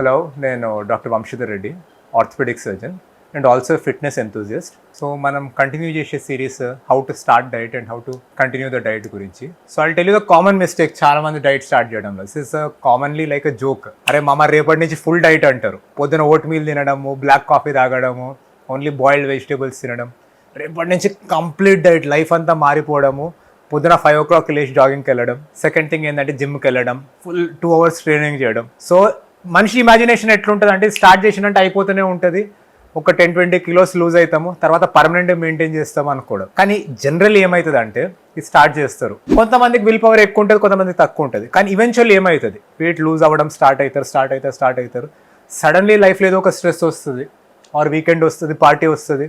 Hello, నేను doctor Vamsidhar Reddy, orthopedic surgeon and also fitness enthusiast. So మనం continue చేసే series how to start diet and how to continue the diet గురించి. So I tell you the common mistake, చాలా మంది diet start చేయడంలో. This is commonly like a joke. అరే మామ రేపటి నుంచి ఫుల్ డైట్ అంటారు. పొద్దున ఓట్ మీల్ తినడము, బ్లాక్ కాఫీ తాగడము, ఓన్లీ బాయిల్డ్ వెజిటేబుల్స్ తినడం. రేపటి నుంచి కంప్లీట్ డైట్, లైఫ్ అంతా మారిపోవడము. పొద్దున 5 o'clock లేచి జాగింగ్కి వెళ్ళడం. సెకండ్ థింగ్ ఏంటంటే జిమ్కి వెళ్ళడం, ఫుల్ 2 hours ట్రైనింగ్ చేయడం. సో మనిషి ఇమాజినేషన్ ఎట్లుంటుంది అంటే, స్టార్ట్ చేసినట్టు అయిపోతూనే ఉంటుంది. ఒక 10-20 kilos లూజ్ అవుతాము, తర్వాత పర్మనెంట్ మెయింటైన్ చేస్తాము అనుకోవడం. కానీ జనరల్లీ ఏమవుతుంది అంటే, ఇది స్టార్ట్ చేస్తారు. కొంతమందికి విల్ పవర్ ఎక్కువ ఉంటుంది, కొంతమందికి తక్కువ ఉంటుంది. కానీ ఈవెన్చువల్లీ ఏమవుతుంది, వెయిట్ లూజ్ అవ్వడం స్టార్ట్ అవుతారు. సడన్లీ లైఫ్లో ఏదో ఒక స్ట్రెస్ వస్తుంది, ఆర్ వీకెండ్ వస్తుంది, పార్టీ వస్తుంది.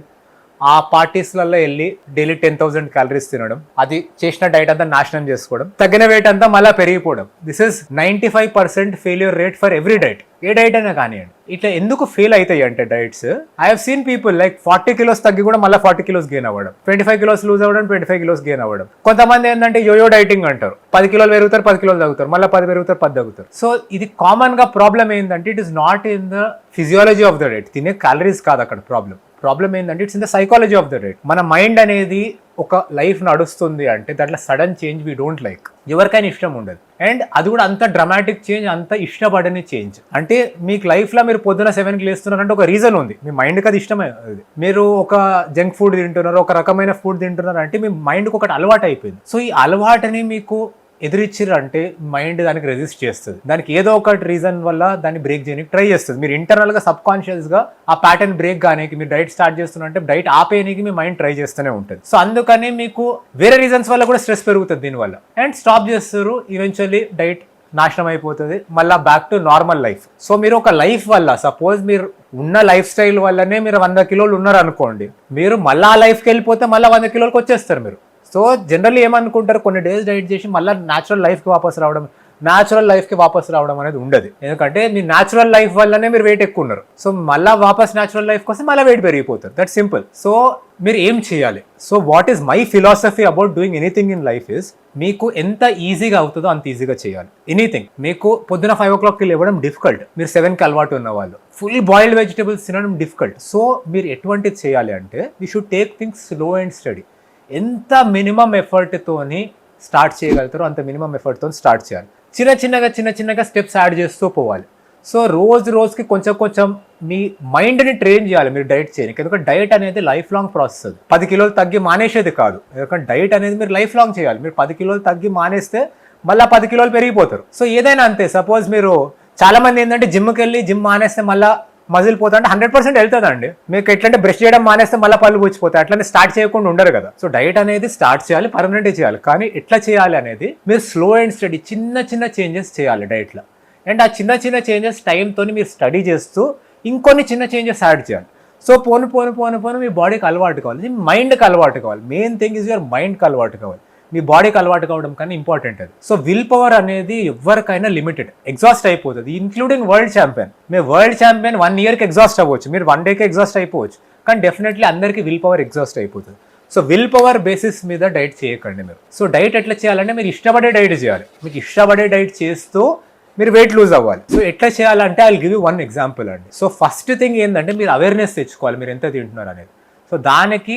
ఆ పార్టీస్లలో వెళ్ళి డైలీ 10,000 calories తినడం, అది చేసిన డైట్ అంతా నాశనం చేసుకోవడం, తగ్గిన వెయిట్ అంతా మళ్ళీ పెరిగిపోవడం. This is 95% failure rate for every diet. A diet అయినా కానివ్వండి. ఇట్లా ఎందుకు ఫెయిల్ అవుతాయి అంటే diets, I have seen people like 40 kilos తగ్గి కూడా మళ్ళీ 40 kilos గెయిన్ అవ్వడం, 25 kilos లూజ్ అవ్వడం, 25 kilos గెయిన్ అవ్వడం. కొంతమంది ఏంటంటే యోయో డైటింగ్ అంటారు, 10 kilos పెరుగుతారు, 10 kilos తగ్గుతారు, మళ్ళీ 10 పెరుగుతారు, 10 తగ్గుతారు. సో ఇది కామన్ గా ప్రాబ్లం ఏంటంటే, it is not in the physiology of the diet. తినే క్యాలరీస్ కాదు అక్కడ ప్రాబ్లం ఏంటంటే, it's in the psychology of the diet. మన మైండ్ అనేది ఒక లైఫ్ నడుస్తుంది అంటే దాంట్లో sudden change we don't like. ఎవరికైనా ఇష్టం ఉండదు. అండ్ అది కూడా అంత డ్రమాటిక్ చేంజ్, అంత ఇష్టపడని చేంజ్. అంటే మీకు లైఫ్లో మీరు పొద్దున 7కి లేస్తున్నారంటే ఒక రీజన్ ఉంది. మీ మైండ్కి అది ఇష్టమే. మీరు ఒక జంక్ ఫుడ్ తింటున్నారు, ఒక రకమైన ఫుడ్ తింటున్నారు అంటే మీ మైండ్కి ఒకటి అలవాటు అయిపోయింది. సో ఈ అలవాటుని మీకు ఎదిరిచ్చిర్రు అంటే మైండ్ దానికి రెసిస్ట్ చేస్తుంది. దానికి ఏదో ఒకటి రీజన్ వల్ల దాన్ని బ్రేక్ చేయడానికి ట్రై చేస్తుంది. మీరు ఇంటర్నల్గా సబ్ కాన్షియస్గా ఆ ప్యాటర్న్ బ్రేక్ కానీకి, మీరు డైట్ స్టార్ట్ చేస్తున్నారంటే డైట్ ఆపేయడానికి మీ మైండ్ ట్రై చేస్తూనే ఉంటుంది. సో అందుకని మీకు వేరే రీజన్స్ వల్ల కూడా స్ట్రెస్ పెరుగుతుంది దీనివల్ల, అండ్ స్టాప్ చేస్తారు. ఈవెన్చువల్లీ డైట్ నాశనం అయిపోతుంది, మళ్ళీ back to normal life. So మీరు ఒక లైఫ్ వల్ల, సపోజ్ మీరు ఉన్న లైఫ్ స్టైల్ వల్లనే మీరు 100 kilos ఉన్నారు అనుకోండి, మీరు మళ్ళీ ఆ లైఫ్కి వెళ్ళిపోతే మళ్ళీ 100 kilos వచ్చేస్తారు మీరు. సో జనరల్లీ ఏమనుకుంటారు, కొన్ని డేస్ డైట్ చేసి మళ్ళీ న్యాచురల్ లైఫ్కి వాపస్ రావడం అనేది ఉండదు. ఎందుకంటే మీ న్యాచురల్ లైఫ్ వల్లనే మీరు వెయిట్ ఎక్కువ ఉన్నారు. సో మళ్ళీ వాపస్ న్యాచురల్ లైఫ్ కోసం మళ్ళీ వెయిట్ పెరిగిపోతారు. That simple. సో మీరు ఏం చేయాలి? So what is my philosophy about doing anything in life is, మీకు ఎంత ఈజీగా అవుతుందో అంత ఈజీగా చేయాలి. ఎనీథింగ్. మీకు పొద్దున 5 o'clockకి లేవడం డిఫికల్ట్, మీరు 7కి అలవాటు ఉన్న వాళ్ళు. ఫుల్లీ బాయిల్డ్ వెజిటేబుల్స్ తినడం డిఫికల్ట్. సో మీరు ఎటువంటిది చేయాలి అంటే, you should take things slow and study. ఎంత మినిమం ఎఫర్ట్తోని స్టార్ట్ చేయగలుగుతారో అంత మినిమం ఎఫర్ట్తో స్టార్ట్ చేయాలి. చిన్న చిన్నగా స్టెప్స్ యాడ్ చేస్తూ పోవాలి. సో రోజుకి కొంచెం మీ మైండ్ని ట్రైన్ చేయాలి మీరు డైట్ చేయడానికి. ఎందుకంటే డైట్ అనేది లైఫ్ లాంగ్ ప్రాసెస్. అది 10 kilos తగ్గి మానేసేది కాదు. ఎందుకంటే డైట్ అనేది మీరు లైఫ్ లాంగ్ చేయాలి. మీరు 10 kilos తగ్గి మానేస్తే మళ్ళీ 10 kilos పెరిగిపోతారు. సో ఏదైనా అంతే. సపోజ్ మీరు చాలా మంది ఏంటంటే జిమ్కి వెళ్ళి జిమ్ మానేస్తే మళ్ళీ మజిల్ పోతా అంటే 100% వెళ్తుందండి. మీకు ఎట్లంటే బ్రష్ చేయడం మానేస్తే మళ్ళీ పళ్ళు పుచ్చిపోతాయి. అట్లనే స్టార్ట్ చేయకుండా ఉండరు కదా. సో డైట్ అనేది స్టార్ట్ చేయాలి, పర్మనెంట్గా చేయాలి. కానీ ఎట్లా చేయాలి అనేది మీరు స్లో అండ్ స్టడీ చిన్న చేంజెస్ చేయాలి డైట్లో. అండ్ ఆ చిన్న చేంజెస్ టైంతో మీరు స్టడీ చేస్తూ ఇంకొన్ని చిన్న చేంజెస్ యాడ్ చేయాలి. సో పోను మీ బాడీకి అలవాటు కావాలి, మీ మైండ్కి అలవాటు కావాలి. మెయిన్ థింగ్ ఇస్ యువర్ మైండ్కి అలవాటు కావాలి, మీ బాడీకి అలవాటు కావడం కానీ ఇంపార్టెంట్ అది. సో విల్ పవర్ అనేది ఎవరికైనా లిమిటెడ్, ఎగ్జాస్ట్ అయిపోతుంది. Including world champion. మీరు వరల్డ్ ఛాంపియన్ 1 yearకి ఎగ్జాస్ట్ అవ్వచ్చు, మీరు 1 dayకి ఎగ్జాస్ట్ అయిపోవచ్చు. కానీ డెఫినెట్లీ అందరికీ విల్ పవర్ ఎగ్జాస్ట్ అయిపోతుంది. సో విల్ పవర్ బేసిస్ మీద డైట్ చేయకండి మీరు. సో డైట్ ఎట్లా చేయాలంటే, మీరు ఇష్టపడే డైట్ చేయాలి. మీకు ఇష్టపడే డైట్ చేస్తూ మీరు వెయిట్ లూజ్ అవ్వాలి. సో ఎట్లా చేయాలంటే I will give you 1 example అండి. సో ఫస్ట్ థింగ్ ఏంటంటే, మీరు అవేర్నెస్ తెచ్చుకోవాలి మీరు ఎంత తింటున్నారు అనేది. సో దానికి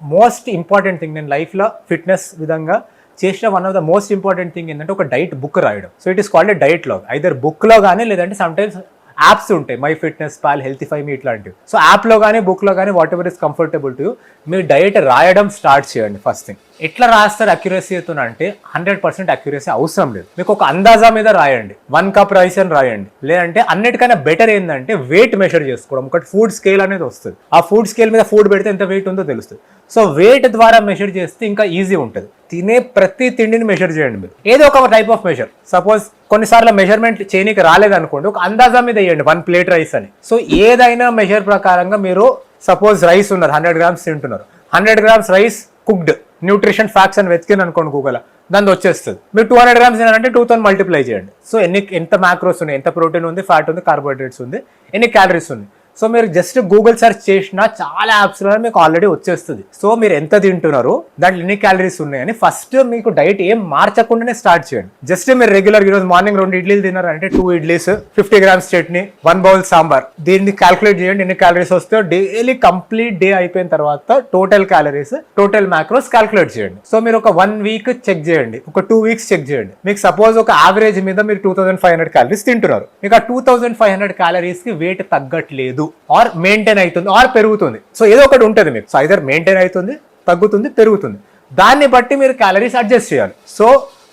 మోస్ట్ ఇంపార్టెంట్ థింగ్, నేను లైఫ్లో ఫిట్నెస్ విధంగా చేసిన one of the most important thing ఏంటంటే, ఒక డైట్ బుక్ రాయడం. So it is called a diet log. Either బుక్లో కానీ, లేదంటే సమ్టైమ్స్ యాప్స్ ఉంటాయి, My Fitness Pal, HealthifyMe ఇట్లాంటివి. సో యాప్లో కానీ బుక్లో కానీ whatever is comfortable to, మీరు డైట్ రాయడం స్టార్ట్ చేయండి. First thing. ఎట్లా రాస్తారు అక్యురసీతో అంటే, 100% అక్యురసీ అవసరం లేదు. మీకు ఒక అందాజా మీద రాయండి. 1 cup రైస్ అని రాయండి. లేదంటే అన్నిటికన్నా బెటర్ ఏంటంటే వెయిట్ మెషర్ చేసుకోవడం. ఒకటి ఫుడ్ స్కేల్ అనేది వస్తుంది. ఆ ఫుడ్ స్కేల్ మీద ఫుడ్ పెడితే ఎంత వెయిట్ ఉందో తెలుస్తుంది. సో వెయిట్ ద్వారా మెషర్ చేస్తే ఇంకా ఈజీ ఉంటుంది. తినే ప్రతి తిండిని మెషర్ చేయండి మీరు, ఏదో ఒక టైప్ ఆఫ్ మెషర్. సపోజ్ కొన్నిసార్లు మెజర్మెంట్ చేయడానికి రాలేదనుకోండి, ఒక అందాజా మీద వేయండి 1 plate రైస్ అని. సో ఏదైనా మెషర్ ప్రకారంగా మీరు, సపోజ్ రైస్ ఉన్నారు 100 grams తింటున్నారు, 100 grams rice cooked nutrition facts అని వెతికిన అనుకోండి గూగుల్, దాన్ని వచ్చేస్తుంది. మీరు 200 grams తినాలంటే 2తో మల్టిప్లై చేయండి. సో ఎంత మ్యాక్రోస్ ఉన్నాయి, ఎంత ప్రోటీన్ ఉంది, ఫ్యాట్ ఉంది, కార్బోహైడ్రేట్స్ ఉంది, ఎన్ని క్యాలరీస్ ఉంది. సో మీరు జస్ట్ గూగుల్ సెర్చ్ చేసినా చాలా యాప్స్లో మీకు ఆల్రెడీ వచ్చేస్తుంది. సో మీరు ఎంత తింటున్నారు, దాంట్లో ఎన్ని క్యాలరీస్ ఉన్నాయని ఫస్ట్ మీకు డైట్ ఏం మార్చకుండానే స్టార్ట్ చేయండి. జస్ట్ మీరు రెగ్యులర్ ఈరోజు మార్నింగ్ 2 ఇడ్లీలు తిన్నారంటే 2 ఇడ్లీస్ 50 grams చట్నీ 1 bowl సాంబార్, దీన్ని క్యాల్కులేట్ చేయండి ఎన్ని క్యాలరీస్ వస్తాయో. డైలీ కంప్లీట్ డే అయిపోయిన తర్వాత total calories total macros calculate చేయండి. సో మీరు ఒక 1 week చెక్ చేయండి, ఒక 2 weeks చెక్ చేయండి. మీకు సపోజ్ ఒక యావరేజ్ మీద మీరు 2500 క్యాలరీస్ తింటున్నారు, మీకు ఆ 2500 క్యాలరీస్ కి వెయిట్ తగ్గట్లేదు ఆర్ మెయింటైన్ అవుతుంది ఆర్ పెరుగుతుంది. సో ఏదో ఒకటి ఉంటుంది మీకు. సో ఐదర్ మెయింటైన్ అవుతుంది, తగ్గుతుంది, పెరుగుతుంది. దాన్ని బట్టి మీరు క్యాలరీస్ అడ్జస్ట్ చేయాలి. సో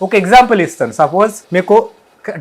ఒక ఎగ్జాంపుల్ ఇస్తాను. సపోజ్ మీకు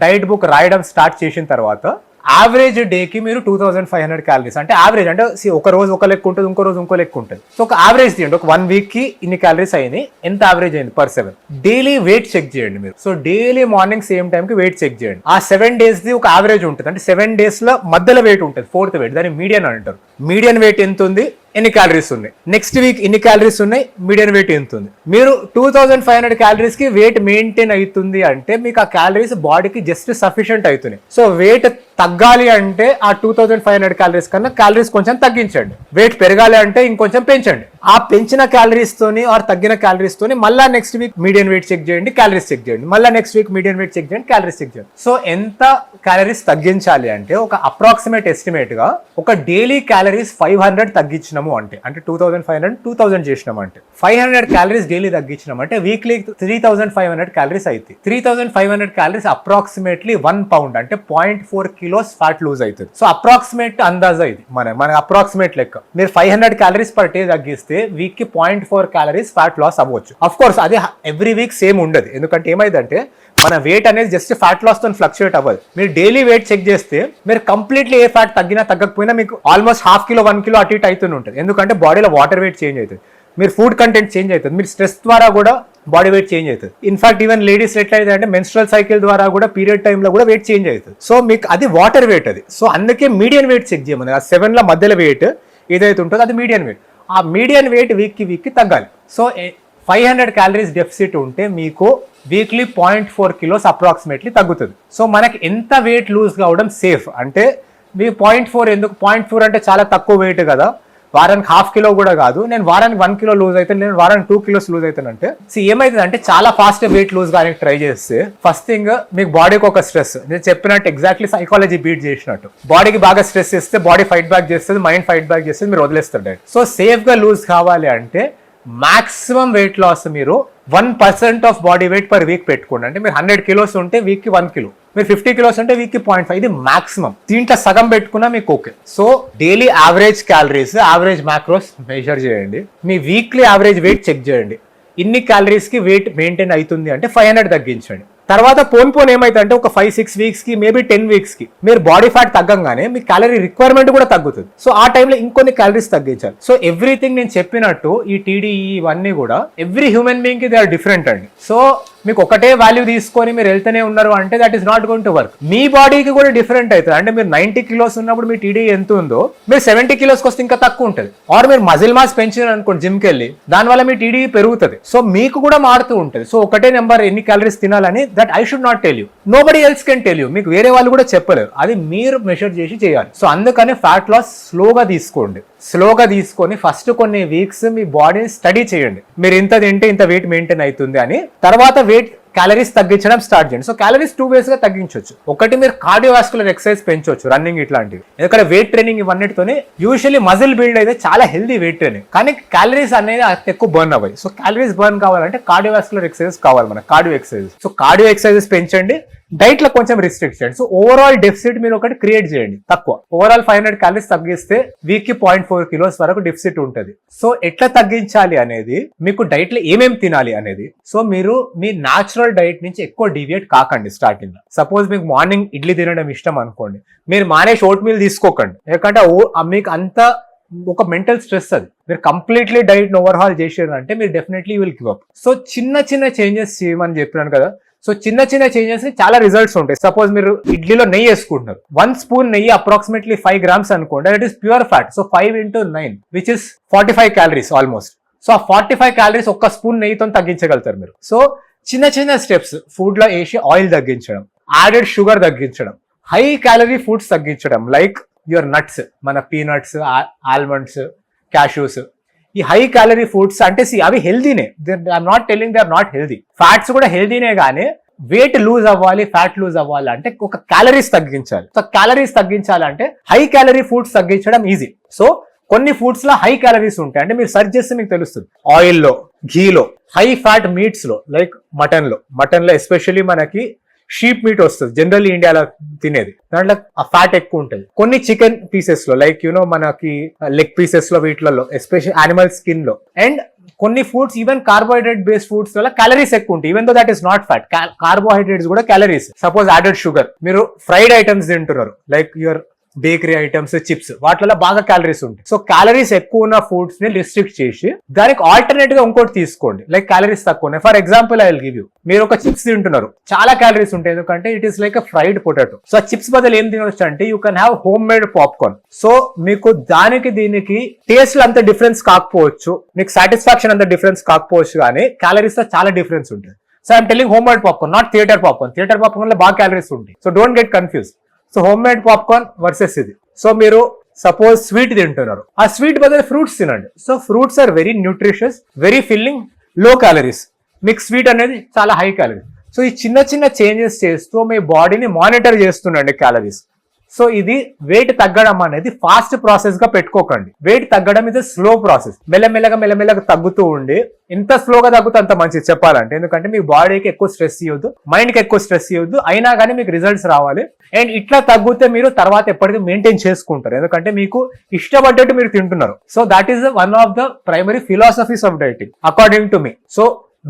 డైట్ బుక్ రాయడం స్టార్ట్ చేసిన తర్వాత యావరేజ్ డేకి మీరు 2500 క్యాలరీస్ అంటే యావరేజ్ అంటే ఒక రోజు ఒక లెక్క ఉంటుంది, ఇంకో రోజు ఇంకో లెక్క ఉంటుంది. సో ఒక యావరేజ్ తీయండి, ఒక 1 week కి ఇన్ని క్యాలరీస్ అయినాయి, ఎంత యావరేజ్ అయింది per 7. డైలీ వెయిట్ చెక్ చేయండి మీరు. So daily morning same time కి వెయిట్ చెక్ చేయండి. ఆ 7 days ది ఒక యావరేజ్ ఉంటుంది, అంటే 7 days లో మధ్యలో వెయిట్ ఉంటుంది, 4th వెయిట్, దాన్ని మీడియన్ అంటారు. మీడియన్ వెయిట్ ఎంత ఉంది, ఎన్ని క్యాలరీస్ ఉన్నాయి, నెక్స్ట్ వీక్ ఎన్ని క్యాలరీస్ ఉన్నాయి, మీడియన్ వెయిట్ ఎంత ఉంది. మీరు 2500 క్యాలరీస్ కి వెయిట్ మెయింటైన్ అవుతుంది అంటే మీకు ఆ క్యాలరీస్ బాడీకి జస్ట్ సఫిషియంట్ అవుతున్నాయి. సో వెయిట్ తగ్గాలి అంటే ఆ 2500 క్యాలరీస్ కన్నా క్యాలరీస్ కొంచెం తగ్గించండి. వెయిట్ పెరగాలి అంటే ఇంకొంచెం పెంచండి. ఆ పెంచిన క్యాలరీస్ తోని ఆర్ తగ్గిన క్యాలరీస్ తోని మళ్ళా next week median weight check చేయండి, క్యాలరీస్ చెక్ చేయండి, మళ్ళీ next week median weight check చేయండి, క్యాలరీస్ చెక్ చేయండి. సో ఎంత క్యాలరీస్ తగ్గించాలి అంటే ఒక అప్రాక్సిమేట్ ఎస్టిమేట్ గా ఒక డైలీ క్యాలరీస్ 500 తగ్గించినాము అంటే 2500 2000 చేసినాం అంటే 500 క్యాలరీస్ డైలీ తగ్గించినాం అంటే వీక్లీ 3500 క్యాలరీస్ అయితే 3500 క్యాలరీస్ అప్రాక్సిమేట్లీ 1 pound అంటే 0.4 kilos ఫ్యాట్ లూజ్ అవుతుంది. సో అప్రాక్సిమేట్ అందాజా ఇది మన అప్రాక్సిమేట్ లెక్క. మీరు 500 క్యాలరీస్ పర్ డే తగ్గిస్తే వీక్ కి 0.4 క్యాలరీస్ ఫ్యాట్ లాస్ అవ్వచ్చు. అఫ్ కోర్స్ అది ఎవ్రీ వీక్ సేమ్ ఉండదు, ఎందుకంటే ఏమైందంటే మన వెయిట్ అనేది జస్ట్ ఫ్యాట్ లాస్ తో ఫ్లక్చుయేట్ అవ్వదు. మీరు డైలీ వెయిట్ చెక్ చేస్తే మీరు కంప్లీట్లీ ఏ ఫ్యాట్ తగ్గినా తగ్గకపోయినా మీకు ఆల్మోస్ట్ 1/2 kilo 1 kilo అటు ఇటు అవుతూనే ఉంటుంది, ఎందుకంటే బాడీలో వాటర్ వెయిట్ చేంజ్ అవుతుంది, మీరు ఫుడ్ కంటెంట్ చేంజ్ అవుతుంది, మీరు స్ట్రెస్ ద్వారా కూడా బాడీ వెయిట్ చేంజ్ అవుతుంది. ఇన్ఫాక్ట్ ఈవెన్ లేడీస్ ఎట్లా అయితే అంటే మెన్స్ట్రల్ సైకిల్ ద్వారా కూడా పీరియడ్ టైంలో కూడా వెయిట్ చేంజ్ అవుతుంది. సో మీకు అది వాటర్ వెయిట్ అది. సో అందుకే మీడియన్ వెయిట్ చెక్ చేయమని. ఆ 7 లో మధ్యలో వెయిట్ ఏదైతే ఉంటుందో అది మీడియన్ వెయిట్. ఆ మీడియన్ వెయిట్ వీక్ కి తగ్గాలి. సో 500 క్యాలరీస్ డెఫిసిట్ ఉంటే మీకు వీక్లీ 0.4 kilos అప్రాక్సిమేట్లీ తగ్గుతుంది. సో మనకి ఎంత వెయిట్ లూజ్ కావడం సేఫ్ అంటే మీ 0.4 ఎందుకు, 0.4 అంటే చాలా తక్కువ వెయిట్ కదా, వారానికి 1/2 kilo కూడా కాదు, నేను వారానికి 1 kilo లూజ్ అయితే, నేను వారానికి 2 kilos లూజ్ అవుతానంటే ఏమైతుంది అంటే చాలా ఫాస్ట్ వెయిట్ లూజ్ కానీ ట్రై చేస్తే ఫస్ట్ థింగ్ మీకు బాడీకి ఒక స్ట్రెస్, నేను చెప్పినట్టు ఎగ్జాక్ట్లీ సైకాలజీ బీట్ చేసినట్టు బాడీకి బాగా స్ట్రెస్ ఇస్తే బాడీ ఫైట్ బ్యాక్ చేస్తుంది, మైండ్ ఫైట్ బ్యాక్ చేస్తుంది, మీరు వదిలేస్తారు. సో సేఫ్ గా లూజ్ కావాలి అంటే మాక్సిమం వెయిట్ లాస్ మీరు 1% of body weight per week పెట్టుకోండి. అంటే మీరు 100 kilos ఉంటే వీక్ కి 1 kilo, మీరు 50 kilos ఉంటే వీక్ కి 0.5, ఇది మాక్సిమం. దీంట్లో సగం పెట్టుకున్నా మీకు okay. So daily average calories, average macros measure చేయండి, మీ వీక్లీ యావరేజ్ వెయిట్ చెక్ చేయండి, ఇన్ని క్యాలరీస్ కి వెయిట్ మెయింటైన్ అవుతుంది అంటే 500 తగ్గించండి. తర్వాత పోన్ ఏమైతే అంటే ఒక 5-6 weeks కి మేబీ 10 weeks కి మీరు బాడీ ఫ్యాట్ తగ్గంగానే మీ క్యాలరీ రిక్వైర్మెంట్ కూడా తగ్గుతుంది. సో ఆ టైంలో ఇంకొన్ని క్యాలరీస్ తగ్గించాలి. సో ఎవ్రీథింగ్ నేను చెప్పినట్టు ఈ టీడీఈ ఇవన్నీ కూడా ఎవ్రీ హ్యూమన్ బీయింగ్ కి దే ఆర్ డిఫరెంట్ అండి. సో మీకు ఒకటే వాల్యూ తీసుకొని మీరు వెళ్తూనే ఉన్నారు అంటే that is not going to work. మీ బాడీకి కూడా డిఫరెంట్ అవుతుంది. అంటే మీరు 90 kilos ఉన్నప్పుడు మీ టీడీ ఎంత ఉందో మీరు 70 kilos వస్తే ఇంకా తక్కువ ఉంటుంది. ఆర్ మీరు మజిల్ మాస్ పెంచారు అనుకోండి జిమ్కి వెళ్ళి, దానివల్ల మీ టీడీ పెరుగుతుంది. సో మీకు కూడా మారుతూ ఉంటుంది. సో ఒకటే నెంబర్ ఎన్ని క్యాలరీస్ తినాలని that I should not tell you, nobody else can tell you, మీకు వేరే వాళ్ళు కూడా చెప్పలేరు, అది మీరు మెషర్ చేసి చేయాలి. సో అందుకని ఫ్యాట్ లాస్ స్లోగా తీసుకోండి. స్లోగా తీసుకొని ఫస్ట్ కొన్ని వీక్స్ మీ బాడీని స్టడీ చేయండి, మీరు ఇంత తింటే ఇంత వెయిట్ మెయింటైన్ అవుతుంది అని. తర్వాత వెయిట్ క్యాలరీస్ తగ్గించడం స్టార్ట్ చేయండి. సో క్యాలరీస్ 2 ways గా తగ్గించవచ్చు. ఒకటి మీరు కార్డియోవాస్కులర్ ఎక్సర్సైజ్ పెంచవచ్చు, రన్నింగ్ ఇట్లాంటివి, ఎందుకంటే వెయిట్ ట్రైనింగ్ ఇవన్నిటితోనే యూజువల్లీ మజిల్ బిల్డ్ అయితే చాలా హెల్దీ వెయిట్ ట్రైనింగ్, కానీ క్యాలరీస్ అనేది ఎక్కువ బర్న్ అవ్వాలి. సో క్యాలరీస్ బర్న్ కావాలంటే కార్డియోవాస్కులర్ ఎక్సర్సైజ్ కావాలి మనకు, cardio exercise. So cardio exercises పెంచండి, డైట్ లో కొంచెం రిస్ట్రిక్ట్ చేయండి. సో ఓవరాల్ డెఫిసిట్ మీరు ఒకటి క్రియేట్ చేయండి తక్కువ. ఓవరాల్ 500 క్యాలరీస్ తగ్గిస్తే వీక్ కి 0.4 kilos వరకు డెఫిసిట్ ఉంటుంది. సో ఎట్లా తగ్గించాలి అనేది, మీకు డైట్ లో ఏమేమి తినాలి అనేది. సో మీరు మీ న్యాచురల్ డైట్ నుంచి ఎక్కువ డీవియేట్ కాకండి స్టార్టింగ్ లో. సపోజ్ మీకు మార్నింగ్ ఇడ్లీ తినడం ఇష్టం అనుకోండి, మీరు మానేసి ఓట్ మీల్ తీసుకోకండి, ఎందుకంటే మీకు అంత ఒక మెంటల్ స్ట్రెస్ అది. మీరు కంప్లీట్లీ డైట్ ఓవర్ హాల్ చేసారంటే మీరు definitely will give up. So చిన్న చిన్న చేంజెస్ చేయమని చెప్పినాను కదా. సో చిన్న చిన్న చేంజెస్ చాలా రిజల్ట్స్ ఉంటాయి. సపోజ్ మీరు ఇడ్లీలో నెయ్యి వేసుకుంటున్నారు, 1 spoon నెయ్యి అప్రాక్సిమేట్లీ 5 grams అనుకోండి, that is pure fat. So 5 into 9 which is 45 calories almost. So ఆ 45 calories ఒక్క స్పూన్ నెయ్యితో తగ్గించగలుగుతారు మీరు. సో చిన్న చిన్న స్టెప్స్, ఫుడ్ లో వేసి ఆయిల్ తగ్గించడం, యాడెడ్ షుగర్ తగ్గించడం, హై క్యాలరీ ఫుడ్స్ తగ్గించడం, లైక్ యువర్ నట్స్, మన పీనట్స్, ఆల్మండ్స్, క్యాష్యూస్, ఈ హై క్యాలరీ ఫుడ్స్ అంటే అవి హెల్దీనే. I'm not telling they are not healthy. Fats కూడా హెల్దీనే, కానీ వెయిట్ లూజ్ అవ్వాలి, ఫ్యాట్ లూజ్ అవ్వాలి అంటే ఒక క్యాలరీస్ తగ్గించాలి. సో క్యాలరీస్ తగ్గించాలంటే హై క్యాలరీ ఫుడ్స్ తగ్గించడం ఈజీ. సో కొన్ని ఫుడ్స్ లో హై క్యాలరీస్ ఉంటాయి, అంటే మీరు సెర్చ్ చేస్తే మీకు తెలుస్తుంది. ఆయిల్లో, ఘీలో, హై ఫ్యాట్ మీట్స్ లో లైక్ మటన్ లో ఎస్పెషల్లీ మనకి షీప్ మీట్ వస్తుంది జనరల్లీ ఇండియాలో తినేది, దాంట్లో ఆ ఫ్యాట్ ఎక్కువ ఉంటుంది. కొన్ని చికెన్ పీసెస్ లో లైక్ మనకి లెగ్ పీసెస్ లో, వీటిలలో ఎస్పెషల్లీ యానిమల్ స్కిన్ లో, అండ్ కొన్ని foods even carbohydrate based foods వల్ల క్యాలరీస్ ఎక్కువ ఉంటాయి. Even though that is not fat, carbohydrates కూడా క్యాలరీస్. సపోజ్ యాడెడ్ షుగర్, మీరు ఫ్రైడ్ ఐటమ్స్ తింటున్నారు like your bakery items, chips, వాటిలో బాగా క్యాలరీస్ ఉంటాయి. సో క్యాలరీస్ ఎక్కువ ఉన్న ఫుడ్స్ ని రిస్ట్రిక్ట్ చేసి దానికి ఆల్టర్నేట్ గా ఇంకోటి తీసుకోండి లైక్ క్యాలరీస్ తక్కువ ఉన్నాయి. For example I will give you, మీరు ఒక చిప్స్ తింటున్నారు, చాలా క్యాలరీస్ ఉంటాయి ఎందుకంటే it is like a fried potato. So ఆ చిప్స్ బదులు ఏం తినవచ్చు అంటే you can have home made popcorn. So మీకు దానికి దీనికి టేస్ట్ లో అంత డిఫరెన్స్ కాకపోవచ్చు, మీకు సాటిస్ఫాక్షన్ అంత డిఫరెన్స్ కాకపోవచ్చు, కానీ క్యాలరీస్ లో చాలా డిఫరెన్స్ ఉంటుంది. So I'm telling homemade popcorn, not theatre popcorn. Theatre popcorn లో బాగా క్యాలరీస్ ఉంటాయి. So don't get confuse. So homemade popcorn versus ఇది. సో మీరు సపోజ్ స్వీట్ తింటున్నారు, ఆ స్వీట్ బదులు ఫ్రూట్స్ తినండి. So fruits are very nutritious, very filling, low calories. మీకు స్వీట్ అనేది చాలా హై క్యాలరీ. సో ఈ చిన్న చిన్న చేంజెస్ చేస్తూ మీ బాడీని మానిటర్ చేస్తుండండి క్యాలరీస్. సో ఇది వెయిట్ తగ్గడం అనేది ఫాస్ట్ ప్రాసెస్ గా పెట్టుకోకండి. వెయిట్ తగ్గడం ఇది స్లో ప్రాసెస్, మెల్లమెల్లగా తగ్గుతూ ఉండి, ఎంత స్లోగా తగ్గుతూ అంత మంచిది చెప్పాలంటే. ఎందుకంటే మీ బాడీకి ఎక్కువ స్ట్రెస్ ఇవ్వద్దు, మైండ్ కి ఎక్కువ స్ట్రెస్ ఇవ్వద్దు, అయినా కానీ మీకు రిజల్ట్స్ రావాలి. అండ్ ఇట్లా తగ్గితే మీరు తర్వాత ఎప్పటికీ మెయింటైన్ చేసుకుంటారు, ఎందుకంటే మీకు ఇష్టపడ్డట్టు మీరు తింటున్నారు. So that is one of the primary philosophies of dieting according to me. So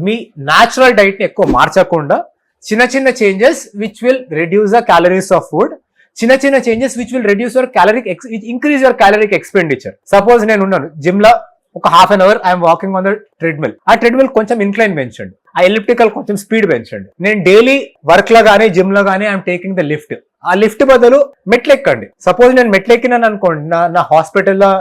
మీ న్యాచురల్ డైట్ ని ఎక్కువ మార్చకుండా చిన్న చిన్న changes which will reduce the calories of food, చిన్న చిన్న changes which will reduce your caloric, increase your caloric expenditure. Suppose నేను ఉన్నాను జిమ్ లో, ఒక half an hour I'm walking on the treadmill. ఆ ట్రెడ్మిల్ కొంచెం ఇంక్లైన్ పెంచండి, ఆ ఎలిప్టికల్ కొంచెం స్పీడ్ పెంచండి. నేను డైలీ వర్క్ లో గానీ జిమ్ లో గానీ ఐఎమ్ టేకింగ్ ద లిఫ్ట్. ఆ లిఫ్ట్ బదులు మెట్లు ఎక్కండి. సపోజ్ నేను మెట్లు ఎక్కినాను అనుకోండి నా హాస్పిటల్లో,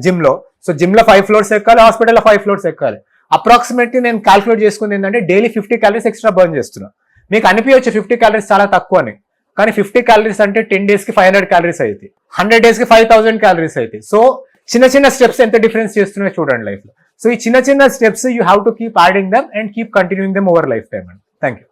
జిమ్ లో. సో జిమ్ లో 5 floors ఎక్కాలి, హాస్పిటల్లో 5 floors ఎక్కాలి. అప్రాక్సిమేట్లీ నేను క్యాల్కులేట్ చేసుకుంది ఏంటంటే డైలీ 50 calories ఎక్స్ట్రా బర్న్ చేస్తున్నా. మీకు అనిపించచ్చు 50 calories చాలా తక్కువ అని, కానీ 50 calories అంటే 10 days కి 500 calories అవుతాయి, 100 days కి 5000 calories అవుతాయి. సో చిన్న చిన్న స్టెప్స్ ఎంత డిఫరెన్స్ చేస్తున్నాయో చూడండి లైఫ్ లో. సో ఈ చిన్న చిన్న steps you have to keep adding them and keep continuing them over life time అండి. Thank you.